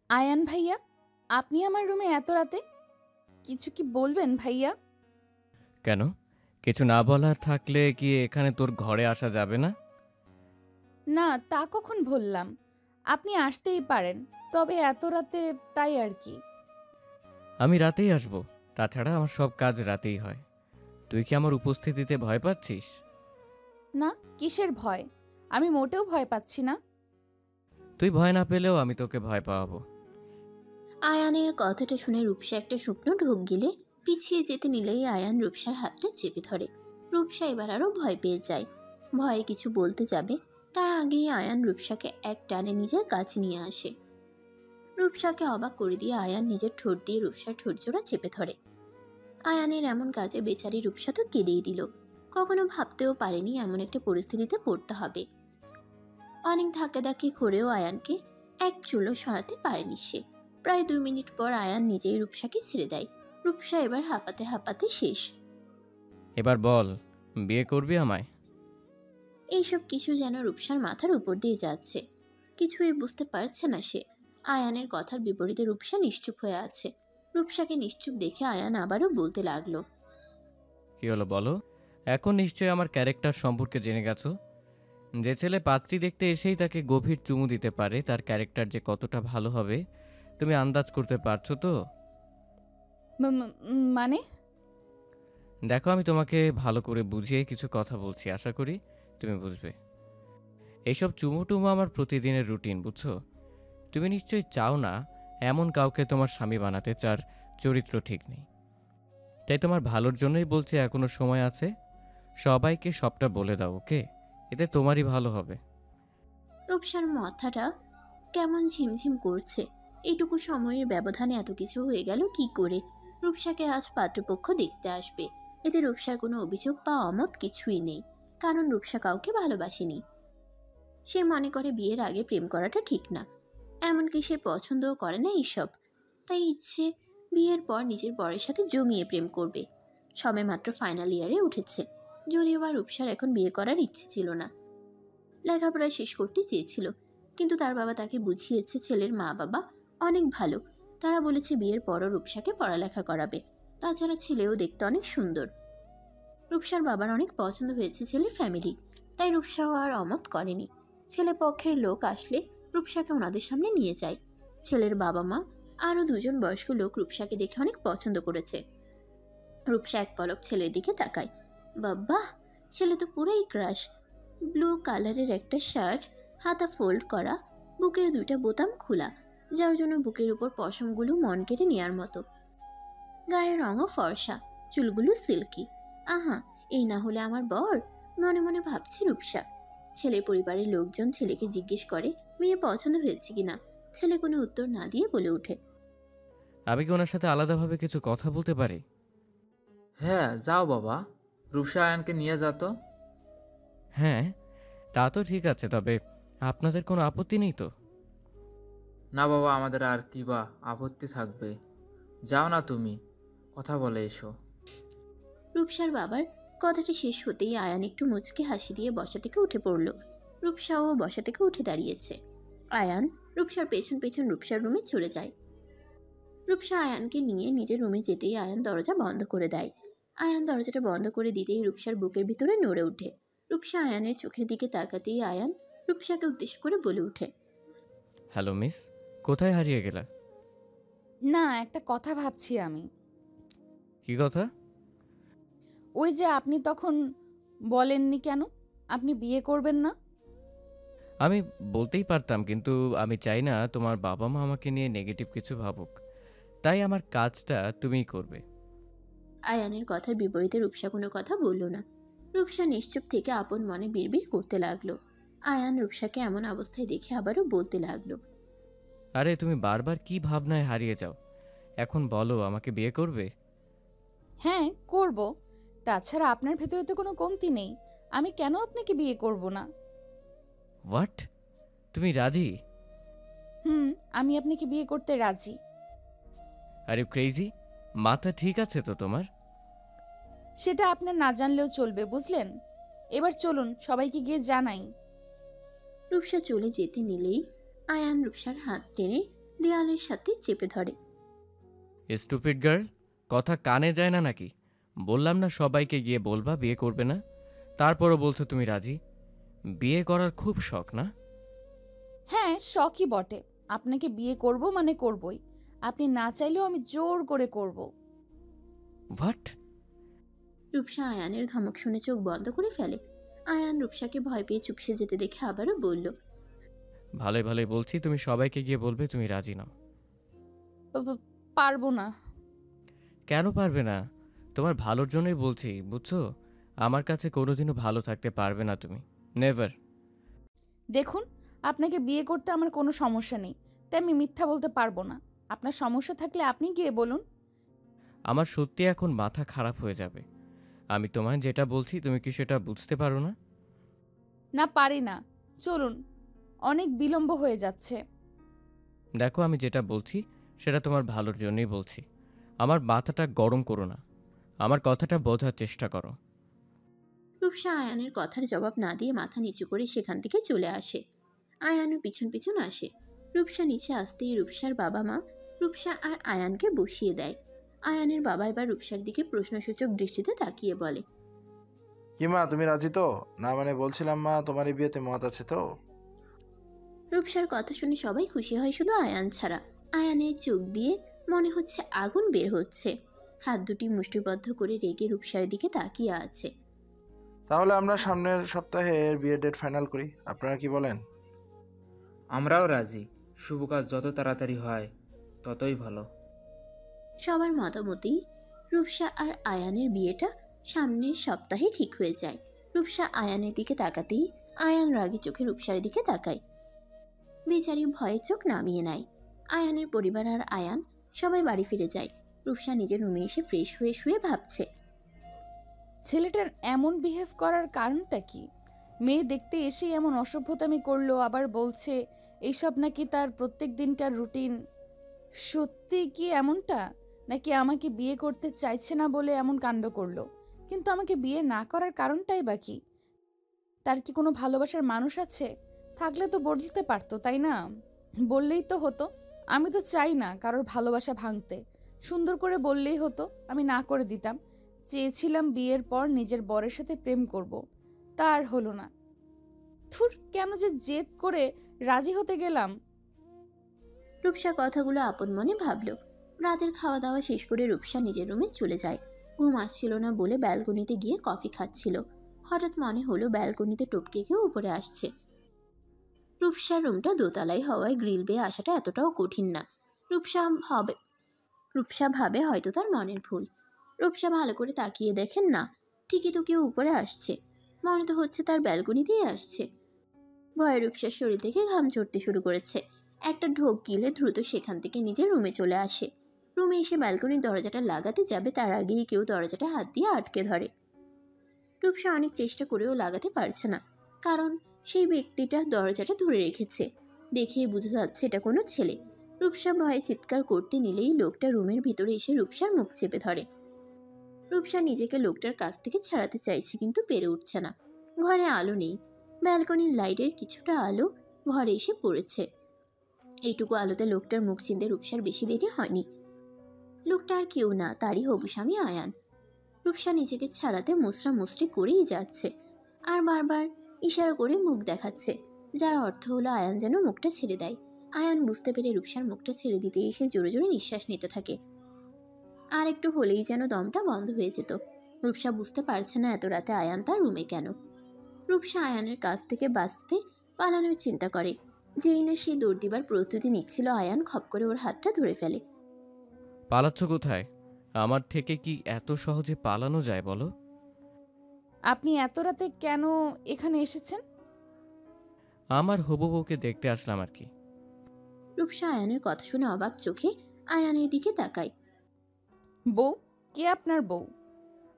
আয়ান ভাইয়া, আপনি আমার রুমে এত রাতে? কিছু কি বলবেন ভাইয়া? কেন? কিছু না বলার থাকলে কি এখানে তোর ঘরে আসা যাবে না? না, তা কখন বললাম। আপনি আসতেই পারেন, তবে এত রাতে, তাই আর কি। আমি রাতেই আসব। তাছাড়া আমার সব কাজ রাতেই হয়। তুই কি আমার উপস্থিতিতে ভয় পাচ্ছিস? না, কিসের ভয়? আমি মোটেও ভয় পাচ্ছি না। তুই ভয় না পেলেও আমি তোকে ভয় পাওয়াবো। আয়ানের কথাটা শুনে রূপসা একটা শুকনো ঢোক গিলে পিছিয়ে যেতে নিলেই আয়ান রূপসার হাতটা চেপে ধরে। রূপসা এবার আরো ভয় পেয়ে যায়। ভয়ে কিছু বলতে যাবে, তার আগেই আয়ান রূপসাকে এক টানে নিজের কাছে নিয়ে আসে। রূপসাকে অবাক করে দিয়ে আয়ান নিজের ঠোঁট দিয়ে রূপসার ঠোঁট জোড়া চেপে ধরে। আয়ানের এমন কাজে বেচারি রূপসা তো কেঁদেই দিল। কখনো ভাবতেও পারেনি এমন একটা পরিস্থিতিতে পড়তে হবে। অনেক ধাক্কাধাক্কি করেও আয়ানকে এক চুলো সরাতে পারেনি সে। প্রায় 2 মিনিট পর আয়ান নিজেই রূপসাকে ছেড়ে দেয়। রূপসা এবার হাঁপাতে হাঁপাতে শেষ। এবার বল, বিয়ে করবি আমায়? এইসব কিছু যেন রূপসার মাথার উপর দিয়ে যাচ্ছে। কিছুই বুঝতে পারছে না সে। আয়ানের কথার বিপরীতে রূপসা নিশ্চুপ হয়ে আছে। রূপসাকে নিশ্চুপ দেখে আয়ান আবারও বলতে লাগলো। কি হলো বলো? এখন নিশ্চয়ই আমার ক্যারেক্টার সম্পর্কে জেনে গেছো। যে ছেলে পাত্রী দেখতে এসেই তাকে গভীর চুমু দিতে পারে, তার ক্যারেক্টার যে কতটা ভালো হবে তুমি আন্দাজ করতে পারছো তো? মানে? দেখো, আমি তোমাকে ভালো করে বুঝিয়ে কিছু কথা বলছি, আশা করি তুমি বুঝবে। এইসব চুমু টুমু আমার প্রতিদিনের রুটিন, বুঝছো? তুমি নিশ্চয়ই চাও না এমন কাউকে তোমার স্বামী বানাতে যার চরিত্র ঠিক নেই। তাই তোমার ভালোর জন্যই বলছি, এখনো সময় আছে। সবাইকে সবটা বলে দাও, ওকে? এতে তোমারই ভালো হবে। রূপসার মাথাটা কেমন ঝিমঝিম করছে। এইটুকু সময়ের ব্যবধানে এত কিছু হয়ে গেল কি করে? রূপসাকে আজ পাত্রপক্ষ দেখতে আসবে। এতে রূপসার কোনো অভিযোগ বা অমত কিছুই নেই, কারণ রূপসা কাউকে ভালোবাসেনি। সে মনে করে বিয়ের আগে প্রেম করাটা ঠিক না, এমনকি সে পছন্দও করে না এইসব। তাই ইচ্ছে বিয়ের পর নিজের বরের সাথে জমিয়ে প্রেম করবে। সবে মাত্র ফাইনাল ইয়ারে উঠেছে, যদিও বা রূপসার এখন বিয়ে করার ইচ্ছে ছিল না। লেখাপড়া শেষ করতে চেয়েছিল, কিন্তু তার বাবা তাকে বুঝিয়েছে ছেলের মা বাবা অনেক ভালো। তারা বলেছে বিয়ের পরও রূপসাকে পড়ালেখা করাবে। তাছাড়া ছেলেও দেখতে অনেক সুন্দর। রূপসার বাবার অনেক পছন্দ হয়েছে ছেলের ফ্যামিলি, তাই রূপসাও আর অমত করেনি। ছেলে পক্ষের লোক আসলে রূপসাকে ওনাদের সামনে নিয়ে যায়। ছেলের বাবা মা আরও দুজন বয়স্ক লোক রূপসাকে দেখে অনেক পছন্দ করেছে। রূপসা এক পলক ছেলের দিকে তাকায়। বাবা, ছেলে তো পুরাই ক্রাশ। ব্লু কালারের একটা শার্ট, হাতা ফোল্ড করা, বুকের 2টা বোতাম খোলা, যার জন্য বুকের উপর পশমগুলো মন কেড়ে নেয়ার মতো। গায়ের রঙও ফর্সা, চুলগুলো সিল্কি। আহা, এই না হলে আমার বর, মনে মনে ভাবছে রূপসা। ছেলের পরিবারের লোকজন ছেলেকে জিজ্ঞেস করে মেয়ে পছন্দ হয়েছে কিনা। ছেলে কোনো উত্তর না দিয়ে বলে ওঠে, আমি কি ওনার সাথে আলাদাভাবে কিছু কথা বলতে পারি? হ্যাঁ, যাও বাবা, রূপসা আয়ানকে নিয়ে যা তো। হ্যাঁ, তা তো ঠিক আছে, তবে আপনাদের কোনো আপত্তি নেই তো? না বাবা, আমাদের আর কি বা আপত্তি থাকবে। যাও না তুমি, কথা বলে এসো। রূপসার বাবার কথাটা শেষ হতেই আয়ান একটু মুচকে হাসি দিয়ে বসা থেকে উঠে পড়ল। রূপসাও বসা থেকে উঠে দাঁড়িয়েছে। আয়ান রূপসার পেছন পেছন রূপসার রুমে চলে যায়। রূপসা আয়ানকে নিয়ে নিজের রুমে যেতেই আয়ান দরজা বন্ধ করে দেয়। আয়ান দরজাটা বন্ধ করে দিতেই রূপসার বুকের ভিতরে নড়ে ওঠে। রূপসা আয়ানের চোখের দিকে তাকাতেই আয়ান রূপসাকে উদ্দেশ্য করে বলে ওঠে, হ্যালো মিস, কোথায় হারিয়ে গেলা? না, একটা কথা ভাবছি আমি। কি কথা? ওই যে আপনি তখন বলেননি কেন আপনি বিয়ে করবেন না? আমি বলতেই পারতাম, কিন্তু আমি চাই না তোমার বাবা মা আমাকে নিয়ে নেগেটিভ কিছু ভাবুক। তাই আমার কাজটা তুমিই করবে। আয়ানের কথার বিপরীতে রূপসা কোনো কথা বলল না। রূপসা নিশ্চুপ থেকে আপন মনে বিড়বিড় করতে লাগলো। আয়ান রূপসাকে এমন অবস্থায় দেখে আবারও বলতে লাগলো, আরে তুমি বারবার কি ভাবনায় হারিয়ে যাও? এখন বলো, আমাকে বিয়ে করবে? হ্যাঁ, করব। তাছাড়া আপনার ভেতরে তো কোনো কমতি নেই। আমি কেন আপনাকে বিয়ে করব না? হোয়াট? তুমি রাজি? হুম, আমি আপনাকে বিয়ে করতে রাজি। Are you crazy? মাথা ঠিক আছে তো তোমার? সেটা আপনার না জানলেও চলবে, বুঝলেন? এবার চলুন সবাইকে গিয়ে জানাই। রূপসা চলে যেতে নিলেই আয়ান রূপসার হাত টেনে দেয়ালের সাথে চেপে ধরে। স্টুপিড গার্ল, কথা কানে যায় না নাকি? বললাম না সবাইকে গিয়ে বলবা বিয়ে করবে না, তারপরও বলছো তুমি রাজি। বিয়ে করার খুব শখ না? হ্যাঁ, শখই বটে। আপনাকে বিয়ে করব মানে করবই। আপনি না চাইলেও আমি জোর করে করব। হোয়াট? রূপসা আয়ানের ধমক শুনে চোখ বন্ধ করে ফেলে। আয়ান রূপসাকে ভয় পেয়ে চুপসে যেতে দেখে আবারও বলল, ভালোই ভালোই বলছি, তুমি সবাইকে গিয়ে বলবে তুমি রাজি নাও। পারবো না। কেন পারবে না? তোমার ভালোর জন্যই বলছি, বুঝছো? আমার কাছে কোনোদিনও ভালো থাকতে পারবে না তুমি, নেভার। দেখুন, আপনাকে বিয়ে করতে আমার কোনো সমস্যা নেই, তাই আমি মিথ্যা বলতে পারবো না। আপনার সমস্যা থাকলে আপনি গিয়ে বলুন। আমার সত্যি এখন মাথা খারাপ হয়ে যাবে। আমি তোমায় যেটা বলছি তুমি কি সেটা বুঝতে পারো না? না, পারি না। চলুন, অনেক বিলম্ব হয়ে যাচ্ছে। দেখো, আমি যেটা বলছি সেটা তোমার ভালোর জন্যই বলছি। আমার মাথাটা গরম করো না, আমার কথাটা বোঝার চেষ্টা করো। রূপসা আয়ানের কথার জবাব না দিয়ে মাথা নিচু করে সেখান থেকে চলে আসে। আয়ানও পিছন পিছন আসে। রূপসা নিচে আসতেই রূপসার বাবা মা রূপসা আর আয়ানকে বসিয়ে দেয়। আয়ানের বাবা এবার রূপসার দিকে প্রশ্নসূচক দৃষ্টিতে তাকিয়ে বলে, কি মা, তুমি রাজি তো? না মানে বলছিলাম মা, তোমার এই বিয়েতে মত আছে তো? রূপসার কথা শুনে সবাই খুশি হয়, শুধু আয়ান ছাড়া। আয়ানের চোখ দিয়ে মনে হচ্ছে আগুন বের হচ্ছে। হাত দুটি মুষ্টিবদ্ধ করে রেগে রূপসার দিকে তাকিয়ে আছে। তাহলে আমরা সামনের সপ্তাহে এর বিয়ের ডেট ফাইনাল করি, আপনারা কি বলেন? আমরাও রাজি। শুভ কাজ যত তাড়াতাড়ি হয় ততই ভালো। সবার মতামতেই রূপসা আর আয়ানের বিয়েটা সামনের সপ্তাহে ঠিক হয়ে যায়। রূপসা আয়ানের দিকে তাকাতেই আয়ান রাগী চোখে রূপসার দিকে তাকায়। বেচারি ভয়ে চোখ নামিয়ে নেয়। আয়ানের পরিবার আর আয়ান সবাই বাড়ি ফিরে যায়। রূপসা নিজের রুমে এসে ফ্রেশ হয়ে শুয়ে ভাবছে, ছেলেটার এমন বিহেভ করার কারণটা কি? মেয়ে দেখতে এসেই এমন অসভ্যতামি করলো, আবার বলছে এইসব নাকি তার প্রত্যেক দিনকার রুটিন। সত্যি কি এমনটা, নাকি আমাকে বিয়ে করতে চাইছে না বলে এমন কাণ্ড করলো? কিন্তু আমাকে বিয়ে না করার কারণটাই বা কি? তার কি কোনো ভালোবাসার মানুষ আছে? থাকলে তো বলতে পারতো, তাই না? বললেই তো হতো। আমি তো চাই না কারোর ভালোবাসা ভাঙতে। সুন্দর করে বললেই হতো, আমি না করে দিতাম। চেয়েছিলাম বিয়ের পর নিজের বরের সাথে প্রেম করব, তা আর হলো না। থুর, কেন যে জেদ করে রাজি হতে গেলাম। রূপসা কথাগুলো আপন মনে ভাবল। রাতের খাওয়া দাওয়া শেষ করে রূপসা নিজের রুমে চলে যায়। ঘুম আসছিল না বলে ব্যালকনিতে গিয়ে কফি খাচ্ছিল। হঠাৎ মনে হলো ব্যালকনিতে টপকে কেউ উপরে আসছে। রূপসার রুমটা দোতলায় হওয়ায় গ্রিল বেয়ে আসাটা এতটাও কঠিন না। রূপসা ভাবে রূপসা ভাবে হয়তো তার মনের ভুল। রূপসা ভালো করে তাকিয়ে দেখেন না, ঠিকই তো কেউ উপরে আসছে। মনে তো হচ্ছে তার ব্যালকনি দিয়ে আসছে। ভয়ে রূপসার শরীর থেকে ঘাম ঝরতে শুরু করেছে। একটা ঢোক গিলে দ্রুত সেখান থেকে নিজের রুমে চলে আসে। রুমে এসে ব্যালকনির দরজাটা লাগাতে যাবে, তার আগেই কেউ দরজাটা হাত দিয়ে আটকে ধরে। রূপসা অনেক চেষ্টা করেও লাগাতে পারছে না, কারণ সেই ব্যক্তিটা দরজাটা ধরে রেখেছে। দেখেই বোঝা যাচ্ছে এটা কোনো ছেলে। রূপসা ভয়ে চিৎকার করতে নিলেই লোকটা রুমের ভিতরে এসে রূপসার মুখ চেপে ধরে। রূপসা নিজেকে লোকটার কাছ থেকে ছাড়াতে চাইছে, কিন্তু পেরে উঠছে না। ঘরে আলো নেই। ব্যালকনির লাইটের কিছুটা আলো ঘরে এসে পড়েছে। এইটুকু আলোতে লোকটার মুখ চিনতে রূপসার বেশি দেরি হয়নি। লোকটা আর কেউ না, তারই হবু স্বামী আয়ান। রূপসা নিজেকে ছাড়াতে মুচড়া মুচড়ি করেই যাচ্ছে, আর বারবার ইশারা করে মুখ দেখাচ্ছে, যার অর্থ হলো আয়ান যেন মুখটা ছেড়ে দেয়। আয়ান বুঝতে পেরে রূপসার মুখটা ছেড়ে দিতে এসে জোরে জোরে নিঃশ্বাস নিতে থাকে। আর একটু হলেই যেন দমটা বন্ধ হয়ে যেত। রূপসা বুঝতে পারছে না এত রাতে আয়ান তার রুমে কেন। রূপসা আয়ানের কাছ থেকে বাঁচতে পালানোর চিন্তা করে। যেই না সে দৌড় দিবার প্রস্তুতি নিচ্ছিল, আয়ান খপ করে ওর হাতটা ধরে ফেলে। পালাচ্ছ কোথায়? আমার থেকে কি এত সহজে পালানো যায় বলো? আপনি এত রাতে কেন এখানে এসেছেন? আমার হবু বউকে দেখতে আসলাম আর কি। রূপসা আয়ানের কথা শুনে অবাক চোখে আয়ানের দিকে তাকায়। বউ? কে আপনার বউ?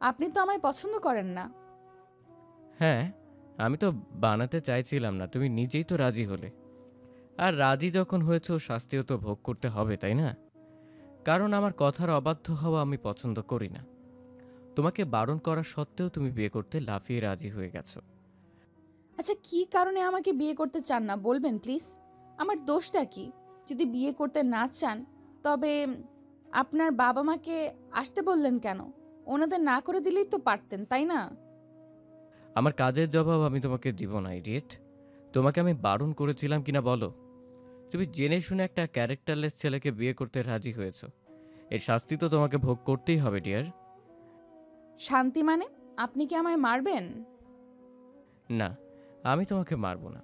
আপনি তো আমায় পছন্দ করেন না। হ্যাঁ, আমি তো বানাতে চাইছিলাম না, তুমি নিজেই তো রাজি হলে। আর রাজি যখন হয়েছে শাস্তিও তো ভোগ করতে হবে, তাই না? কারণ আমার কথার অবাধ্য হওয়া আমি পছন্দ করি না। তোমাকে বারণ করা সত্ত্বেও তুমি বিয়ে করতে লাফিয়ে রাজি হয়ে গেছো। আচ্ছা, কি কারণে আমাকে বিয়ে করতে চান না বলবেন প্লিজ? আমার দোষটা কি? যদি বিয়ে করতে না চান তবে আপনার বাবা মাকে আসতে বললেন কেন? ওনাদের না করে দিলেই তো পারতেন, তাই না? আমার কাজের জবাব আমি তোমাকে দিব না, ইডিয়েট। তোমাকে আমি বারণ করেছিলাম কিনা বলো? তুমি জেনে শুনে একটা ক্যারেক্টারলেস ছেলেকে বিয়ে করতে রাজি হয়েছো। এর শাস্তি তো তোমাকে ভোগ করতেই হবে, ডিয়ার। শান্তি মানে? আপনি কি আমায় মারবেন? না, আমি তোমাকে মারবো না,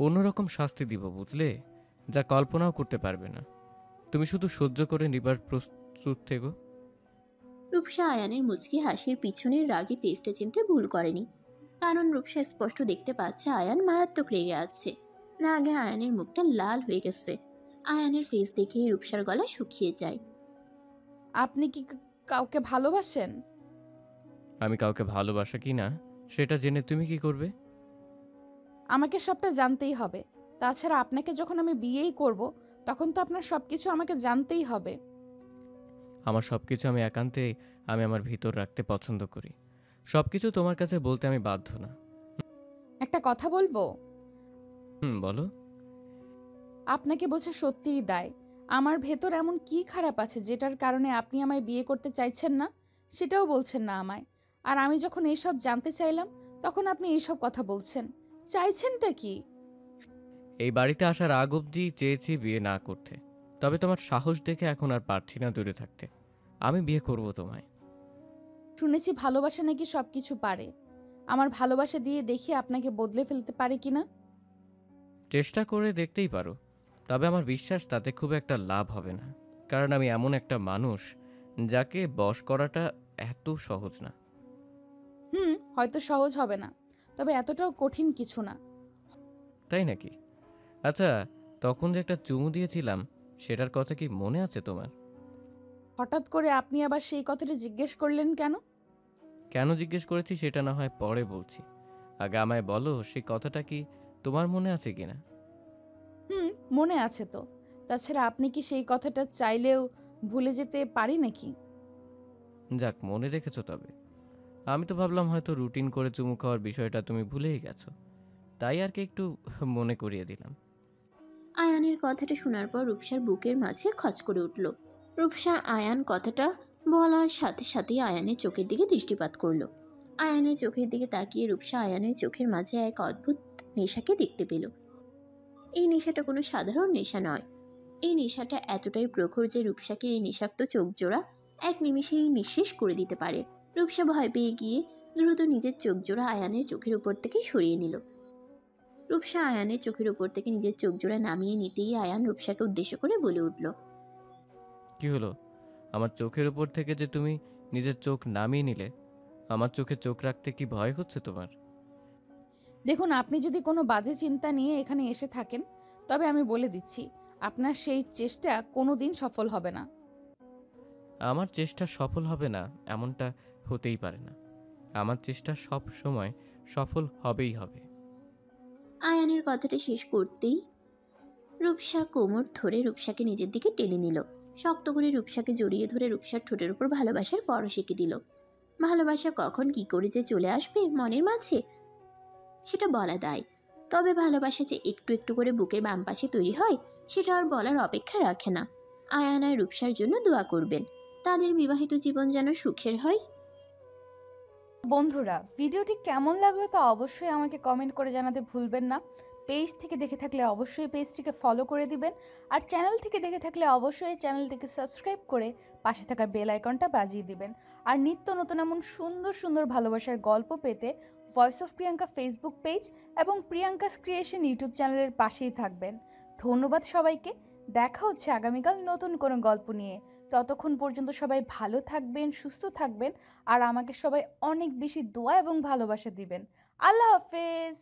অন্যরকম শাস্তি দিব, বুঝলে? যা কল্পনাও করতে পারবে না। তুমি শুধু সহ্য করে নিবার প্রস্তুত থেকো। রূপসা আয়ানের মুচকি হাসির পিছনের রাগী ফেসটা চিনতে ভুল করেনি, কারণ রূপসা স্পষ্ট দেখতে পাচ্ছে আয়ান মারাত্মক রেগে আছে। রাগে আয়ানের মুখটা লাল হয়ে গেছে। আয়ানের ফেস দেখে রূপসার গলা শুকিয়ে যায়। আপনি কি কাউকে ভালোবাসেন? আমি কাউকে ভালোবাসা কি না সেটা জেনে তুমি কি করবে? আমাকে সবটা জানতেই হবে। তাছাড়া আপনাকে যখন আমি বিয়েই করব, তখন তো আপনার সবকিছু আমাকে জানতেই হবে। আমার সবকিছু আমি একান্তে আমি আমার ভিতর রাখতে পছন্দ করি। সবকিছু তোমার কাছে বলতে আমি বাধ্য না। একটা কথা বলবো? বলো। আপনাকে বোঝা সত্যিই দায়। আমার ভেতর এমন কি খারাপ আছে যেটার কারণে আপনি আমায় বিয়ে করতে চাইছেন না, সেটাও বলছেন না আমায়। আর আমি যখন এইসব জানতে চাইলাম, তখন আপনি এইসব কথা বলছেন। চাইছেনটা কি? এই বাড়িতে আসার আগ অবধি চেয়েছি বিয়ে না করতে, তবে তোমার সাহস দেখে এখন আর পারছি না দূরে থাকতে। আমি বিয়ে করব তোমায়। শুনেছি ভালোবাসা নাকি সব কিছু পারে। আমার ভালোবাসা দিয়ে দেখি আপনাকে বদলে ফেলতে পারে কিনা। চেষ্টা করে দেখতেই পারো, তবে আমার বিশ্বাস তাতে খুব একটা লাভ হবে না, কারণ আমি এমন একটা মানুষ যাকে বশ করাটা এত সহজ না। হয়তো সহজ হবে না, তবে এতটাও কঠিন কিছু না। তাই নাকি? আচ্ছা, তখন যে একটা চুমু দিয়েছিলাম সেটার কথা কি মনে আছে তোমার? হঠাৎ করে আপনি আবার সেই কথাটা জিজ্ঞেস করলেন কেন? কেন জিজ্ঞেস করেছি সেটা না হয় পরে বলছি, আগে আমায় বলো সেই কথাটা কি তোমার মনে আছে কিনা। মনে আছে তো। তাছাড়া আপনি কি সেই কথাটা চাইলেও ভুলে যেতে পারি নাকি? যাক, মনে রেখেছো তবে। আমি তো ভাবলাম হয়তো রুটিন করে চুমু খাওয়ার বিষয়টা তুমি ভুলেই গেছো, তাই আর কি একটু মনে করিয়ে দিলাম। আয়ানের কথাটা শোনার পর রূপসার বুকের মাঝে খচ করে উঠল। রূপসা আয়ান কথাটা বলার সাথে সাথেই আয়ানের চোখের দিকে দৃষ্টিপাত করলো। আয়ানের চোখের দিকে তাকিয়ে রূপসা আয়ানের চোখের মাঝে এক অদ্ভুত নেশাকে দেখতে পেল। এই নেশাটা কোনো সাধারণ নেশা নয়। এই নেশাটা এতটাই প্রখর যে রূপসাকে এই নেশাক্ত চোখ জোড়া এক নিমিষেই নিঃশেষ করে দিতে পারে। রূপসা ভয় পেয়ে গিয়ে দ্রুত নিজের চোখ জোড়া আয়ানের চোখের উপর থেকে সরিয়ে নিল। রূপসা আয়ানের চোখের উপর থেকে নিজের চোখ জোড়া নামিয়ে নিতেই আয়ান রূপসাকে উদ্দেশ্য করে বলে উঠল, কি হলো? আমার চোখের উপর থেকে যে তুমি নিজের চোখ নামিয়ে নিলে, আমার চোখে চোখ রাখতে কি ভয় হচ্ছে তোমার? দেখুন, আপনি যদি কোনো বাজে চিন্তা নিয়ে এখানে এসে থাকেন, তবে আমি বলে দিচ্ছি, আপনার সেই চেষ্টা কোনো দিন সফল হবে না। আমার চেষ্টা সফল হবে না এমনটা হতেই পারে না। আমার চেষ্টা সব সময় সফল হবেই হবে। আয়ানের কথাটা শেষ করতেই রূপসা কোমর ধরে রূপসাকে নিজের দিকে টেনে নিল। শক্ত করে রূপসাকে জড়িয়ে ধরে রূপসার ঠোঁটের উপর ভালোবাসার পরশ এঁকে দিল। ভালোবাসা কখন কি করে যে চলে আসবে মনের মাঝে সেটা বলা দায়। তবে ভালোবাসা যে একটু একটু করে বুকের বাম পাশে তৈরি হয় সেটা আর বলার অপেক্ষা রাখে না। আয়ান আর রূপসার জন্য দোয়া করবেন, তাদের বিবাহিত জীবন যেন সুখের হয়। বন্ধুরা, ভিডিওটি কেমন লাগলো তা অবশ্যই আমাকে কমেন্ট করে জানাতে ভুলবেন না। পেজ থেকে দেখে থাকলে অবশ্যই পেজটিকে ফলো করে দিবেন, আর চ্যানেল থেকে দেখে থাকলে অবশ্যই চ্যানেলটিকে সাবস্ক্রাইব করে পাশে থাকা বেল আইকনটা বাজিয়ে দিবেন। আর নিত্য নতুন এমন সুন্দর সুন্দর ভালোবাসার গল্প পেতে voice of Priyanka Facebook page এবং প্রিয়াঙ্কাস ক্রিয়েশন ইউটিউব চ্যানেলের পাশেই থাকবেন। ধন্যবাদ সবাইকে। দেখা হচ্ছে আগামীকাল নতুন কোনো গল্প নিয়ে। ততক্ষণ পর্যন্ত সবাই ভালো থাকবেন, সুস্থ থাকবেন, আর আমাকে সবাই অনেক বেশি দোয়া এবং ভালোবাসা দিবেন। আল্লাহ হাফেজ।